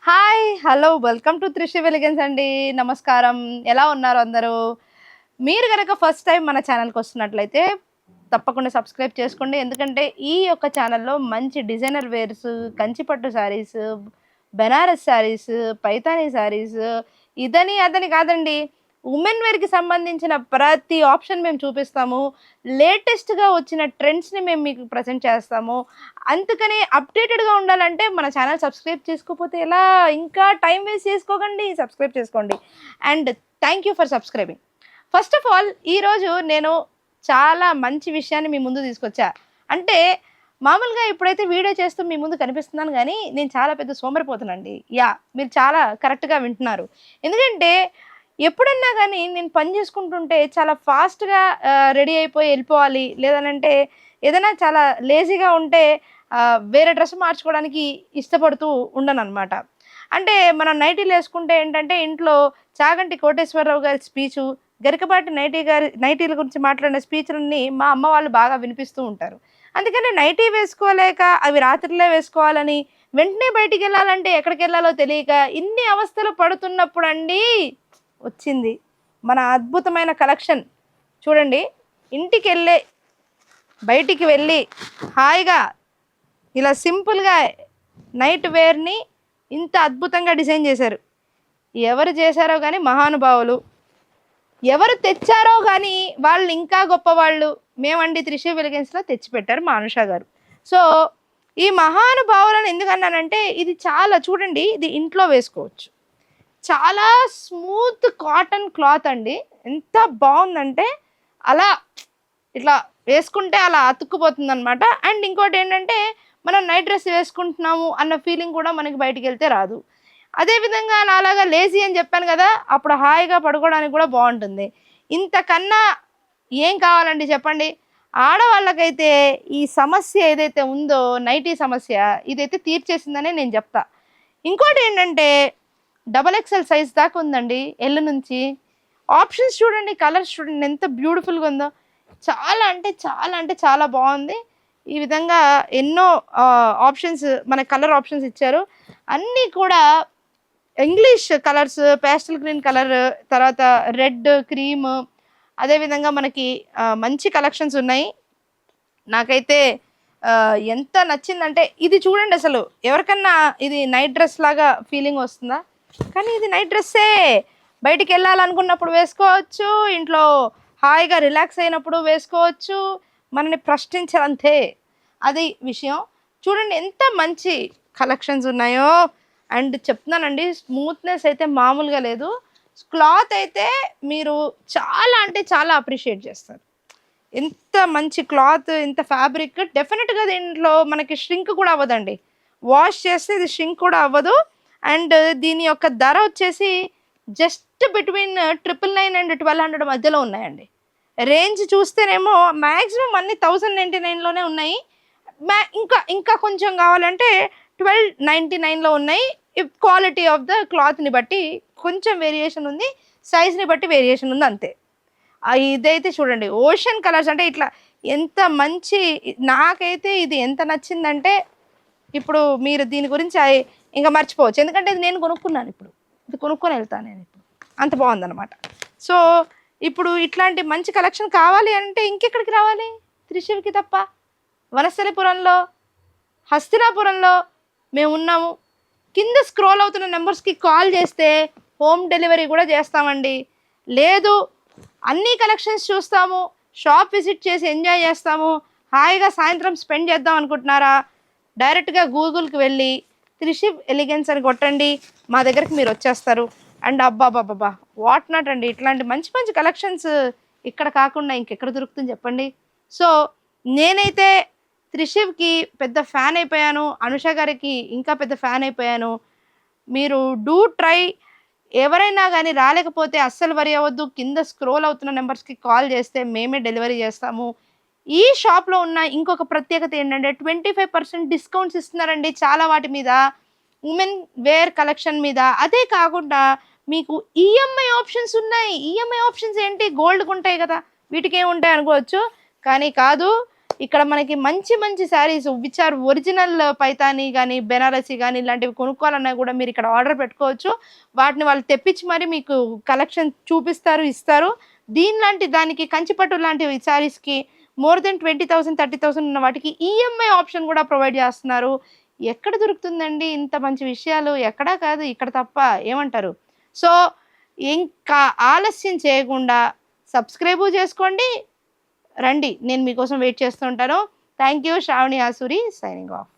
Hi hello welcome to త్రిషి వెలిగెన్స్ అండి. నమస్కారం. ఎలా ఉన్నారు అందరూ? మీరు కనుక ఫస్ట్ టైం మన ఛానల్కి వస్తున్నట్లయితే తప్పకుండా సబ్స్క్రైబ్ చేసుకోండి. ఎందుకంటే ఈ యొక్క ఛానల్లో మంచి డిజైనర్ వేర్స్, కంచిపట్టు శారీస్, బెనారస్ శారీస్, పైతానీ శారీస్, ఇదని అదని కాదండి, ఉమెన్ వేర్కి సంబంధించిన ప్రతి ఆప్షన్ మేము చూపిస్తాము. లేటెస్ట్గా వచ్చిన ట్రెండ్స్ని మేము మీకు ప్రజెంట్ చేస్తాము. అందుకని అప్డేటెడ్గా ఉండాలంటే మన ఛానల్ సబ్స్క్రైబ్ చేసుకోకపోతే ఎలా? ఇంకా టైం వేస్ట్ చేసుకోకండి, సబ్స్క్రైబ్ చేసుకోండి. And thank you for subscribing. First of all ఈరోజు నేను చాలా మంచి విషయాన్ని మీ ముందు తీసుకొచ్చా. అంటే మామూలుగా ఇప్పుడైతే వీడియో చేస్తూ మీ ముందు కనిపిస్తున్నాను, కానీ నేను చాలా పెద్ద సోమరిపోతానండి. మీరు చాలా కరెక్ట్గా వింటున్నారు. ఎందుకంటే ఎప్పుడన్నా కానీ నేను పని చేసుకుంటుంటే చాలా ఫాస్ట్గా రెడీ అయిపోయి వెళ్ళిపోవాలి, లేదనంటే ఏదైనా చాలా లేజీగా ఉంటే వేరే డ్రెస్ మార్చుకోవడానికి ఇష్టపడుతూ ఉండను అనమాట. అంటే మనం నైటీలు వేసుకుంటే ఏంటంటే ఇంట్లో చాగంటి కోటేశ్వరరావు గారి స్పీచు, గరికపాటి నైటీల గురించి మాట్లాడిన స్పీచ్లన్నీ మా అమ్మ వాళ్ళు బాగా వినిపిస్తూ ఉంటారు. అందుకని నైటీ వేసుకోలేక అవి రాత్రిలే వేసుకోవాలని, వెంటనే బయటికి వెళ్ళాలంటే ఎక్కడికి వెళ్ళాలో తెలియక ఇన్ని అవస్థలు పడుతున్నప్పుడు అండి వచ్చింది మన అద్భుతమైన కలెక్షన్. చూడండి, ఇంటికి వెళ్ళే బయటికి వెళ్ళి హాయిగా ఇలా సింపుల్గా నైట్ వేర్ని ఇంత అద్భుతంగా డిజైన్ చేశారు. ఎవరు చేశారో కానీ మహానుభావులు, ఎవరు తెచ్చారో కానీ వాళ్ళు ఇంకా గొప్పవాళ్ళు. మేమండి త్రిషి వెలిగెన్స్లో తెచ్చిపెట్టారు మా అనుష గారు. సో ఈ మహానుభావులను ఎందుకన్నానంటే ఇది చాలా చూడండి, ఇది ఇంట్లో వేసుకోవచ్చు. చాలా స్మూత్ కాటన్ క్లాత్ అండి. ఎంత బాగుందంటే అలా ఇట్లా వేసుకుంటే అలా అతుక్కుపోతుంది అనమాట. అండ్ ఇంకోటి ఏంటంటే మనం నైట్ డ్రెస్ వేసుకుంటున్నాము అన్న ఫీలింగ్ కూడా మనకి బయటికి వెళ్తే రాదు. అదేవిధంగా నాలాగా లేజీ అని చెప్పాను కదా, అప్పుడు హాయిగా పడుకోవడానికి కూడా బాగుంటుంది. ఇంతకన్నా ఏం కావాలండి చెప్పండి? ఆడవాళ్ళకైతే ఈ సమస్య ఏదైతే ఉందో, నైటీ సమస్య, ఇదైతే తీర్చేసిందనే నేను చెప్తా. ఇంకోటి ఏంటంటే XXL సైజ్ దాకా ఉందండి. ఎల్ నుంచి ఆప్షన్స్ చూడండి, కలర్స్ చూడండి ఎంత బ్యూటిఫుల్గా ఉందో. చాలా అంటే చాలా అంటే చాలా బాగుంది. ఈ విధంగా ఎన్నో ఆప్షన్స్, మన కలర్ ఆప్షన్స్ ఇచ్చారు. అన్నీ కూడా English colours, pastel green colour, తర్వాత రెడ్, క్రీమ్, అదేవిధంగా మనకి మంచి కలెక్షన్స్ ఉన్నాయి. నాకైతే ఎంత నచ్చిందంటే ఇది చూడండి, అసలు ఎవరికన్నా ఇది నైట్ డ్రెస్ లాగా ఫీలింగ్ వస్తుందా? కానీ ఇది నైట్ డ్రెస్సే. బయటికి వెళ్ళాలనుకున్నప్పుడు వేసుకోవచ్చు, ఇంట్లో హాయిగా రిలాక్స్ అయినప్పుడు వేసుకోవచ్చు, మనని ప్రశ్నించాలంతే. అది విషయం. చూడండి ఎంత మంచి కలెక్షన్స్ ఉన్నాయో. అండ్ చెప్తున్నానండి, స్మూత్నెస్ అయితే మామూలుగా లేదు. క్లాత్ అయితే మీరు చాలా అంటే చాలా అప్రిషియేట్ చేస్తారు. ఎంత మంచి క్లాత్, ఇంత ఫ్యాబ్రిక్. డెఫినెట్గా దీంట్లో మనకి ష్రింక్ కూడా అవ్వదండి. వాష్ చేస్తే ఇది ష్రింక్ కూడా అవ్వదు. అండ్ దీని యొక్క ధర వచ్చేసి జస్ట్ బిట్వీన్ 999 అండ్ 1200 మధ్యలో ఉన్నాయండి. రేంజ్ చూస్తేనేమో మ్యాక్సిమం అన్ని 1099లోనే ఉన్నాయి. ఇంకా ఇంకా కొంచెం కావాలంటే 1299లో ఉన్నాయి. క్వాలిటీ ఆఫ్ ద క్లాత్ని బట్టి కొంచెం వేరియేషన్ ఉంది, సైజ్ని బట్టి వేరియేషన్ ఉంది, అంతే. ఇదైతే చూడండి, ఓషన్ కలర్స్ అంటే ఇట్లా ఎంత మంచి. నాకైతే ఇది ఎంత నచ్చిందంటే ఇప్పుడు మీరు దీని గురించి ఇంకా మర్చిపోవచ్చు. ఎందుకంటే ఇది నేను కొనుక్కున్నాను, ఇప్పుడు ఇది కొనుక్కొని వెళ్తాను నేను ఇప్పుడు. అంత బాగుందన్నమాట. సో ఇప్పుడు ఇట్లాంటి మంచి కలెక్షన్ కావాలి అంటే ఇంకెక్కడికి రావాలి? త్రిశూర్కి తప్ప. వనస్థలిపురంలో, హస్తినాపురంలో మేము ఉన్నాము. కింద స్క్రోల్ అవుతున్న నెంబర్స్కి కాల్ చేస్తే హోమ్ డెలివరీ కూడా చేస్తామండి. లేదు అన్ని కలెక్షన్స్ చూస్తాము, షాప్ విజిట్ చేసి ఎంజాయ్ చేస్తాము, హాయిగా సాయంత్రం స్పెండ్ చేద్దాం అనుకుంటున్నారా? డైరెక్ట్గా గూగుల్కి వెళ్ళి త్రిషి ఎలిగెన్స్ అని కొట్టండి, మా దగ్గరికి మీరు వచ్చేస్తారు. అండ్ అబ్బాబాబా వాట్ నాట్ అండి, ఇట్లాంటి మంచి మంచి కలెక్షన్స్ ఇక్కడ కాకుండా ఇంకెక్కడ దొరుకుతుంది చెప్పండి? సో నేనైతే త్రిషివ్కి పెద్ద ఫ్యాన్ అయిపోయాను, అనుష గారికి ఇంకా పెద్ద ఫ్యాన్ అయిపోయాను. మీరు డూ ట్రై. ఎవరైనా కానీ రాలేకపోతే అస్సలు వరి అవ్వద్దు. కింద స్క్రోల్ అవుతున్న నెంబర్స్కి కాల్ చేస్తే మేమే డెలివరీ చేస్తాము. ఈ షాప్లో ఉన్న ఇంకొక ప్రత్యేకత ఏంటంటే 25% డిస్కౌంట్స్ ఇస్తున్నారండి చాలా వాటి మీద, ఉమెన్ వేర్ కలెక్షన్ మీద. అదే కాకుండా మీకు ఈఎంఐ ఆప్షన్స్ ఉన్నాయి. ఈఎంఐ ఆప్షన్స్ ఏంటి? గోల్డ్కి ఉంటాయి కదా, వీటికి ఏమి ఉంటాయి అనుకోవచ్చు, కానీ కాదు. ఇక్కడ మనకి మంచి మంచి saris which are original Paithani కానీ బెనారసి కానీ ఇలాంటివి కొనుక్కోవాలన్నా కూడా మీరు ఇక్కడ ఆర్డర్ పెట్టుకోవచ్చు. వాటిని వాళ్ళు తెప్పించి మరి మీకు కలెక్షన్ చూపిస్తారు, ఇస్తారు. దీనిలాంటి దానికి కంచిపట్టు లాంటి శారీస్కి మోర్ దెన్ 20,000 30,000 ఉన్న వాటికి ఈఎంఐ ఆప్షన్ కూడా ప్రొవైడ్ చేస్తున్నారు. ఎక్కడ దొరుకుతుందండి ఇంత మంచి విషయాలు? ఎక్కడా కాదు, ఇక్కడ తప్ప. ఏమంటారు? సో ఇంకా ఆలస్యం చేయకుండా సబ్స్క్రైబ్ చేసుకోండి, రండి, నేను మీకోసం వెయిట్ చేస్తూ ఉంటాను. Thank you. Sravani Asuri signing of.